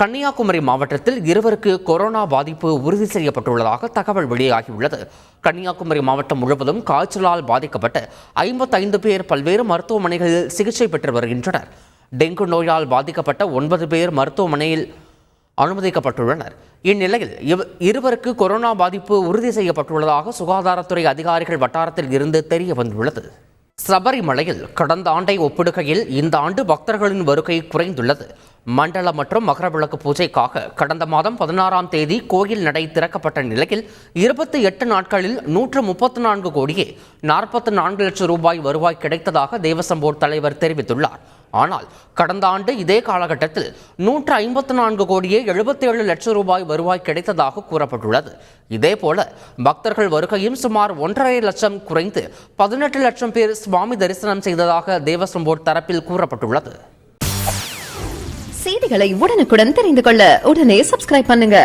கன்னியாகுமரி மாவட்டத்தில் இருவருக்கு கொரோனா பாதிப்பு உறுதி செய்யப்பட்டுள்ளதாக தகவல் வெளியாகியுள்ளது. கன்னியாகுமரி மாவட்டம் முழுவதும் காய்ச்சலால் பாதிக்கப்பட்டு 55 பேர் பல்வேறு மருத்துவமனைகளில் சிகிச்சை பெற்று வருகின்றனர். டெங்கு நோயால் பாதிக்கப்பட்ட 9 பேர் மருத்துவமனையில் அனுமதிக்கப்பட்டுள்ளனர். இந்நிலையில் இருவருக்கு கொரோனா பாதிப்பு உறுதி செய்யப்பட்டுள்ளதாக சுகாதாரத்துறை அதிகாரிகள் வட்டாரத்தில் இருந்து தெரிய வந்துள்ளது. சபரிமலையில் கடந்த ஆண்டை ஒப்பிடுகையில் இந்த ஆண்டு பக்தர்களின் வருகை குறைந்துள்ளது. மண்டல மற்றும் மகரவிளக்கு பூஜைக்காக கடந்த மாதம் 16ஆம் தேதி கோயில் நடை திறக்கப்பட்ட நிலையில் 28 நாட்களில் 134 கோடியே 44 லட்சம் ரூபாய் வருவாய் கிடைத்ததாக தேவசம் போர்டு தலைவர் தெரிவித்துள்ளார். ஆனால் கடந்த ஆண்டு இதே காலகட்டத்தில் 154 கோடியே 77 லட்சம் ரூபாய் வருவாய் கிடைத்ததாக கூறப்பட்டுள்ளது. இதேபோல பக்தர்கள் வருகையும் சுமார் 1.5 லட்சம் குறைந்து 18 லட்சம் பேர் சுவாமி தரிசனம் செய்ததாக தேவசம் போர்டு தரப்பில் கூறப்பட்டுள்ளது. செய்திகளை உடனுக்குடன் தெரிந்து கொள்ள உடனே சப்ஸ்கிரைப் பண்ணுங்க.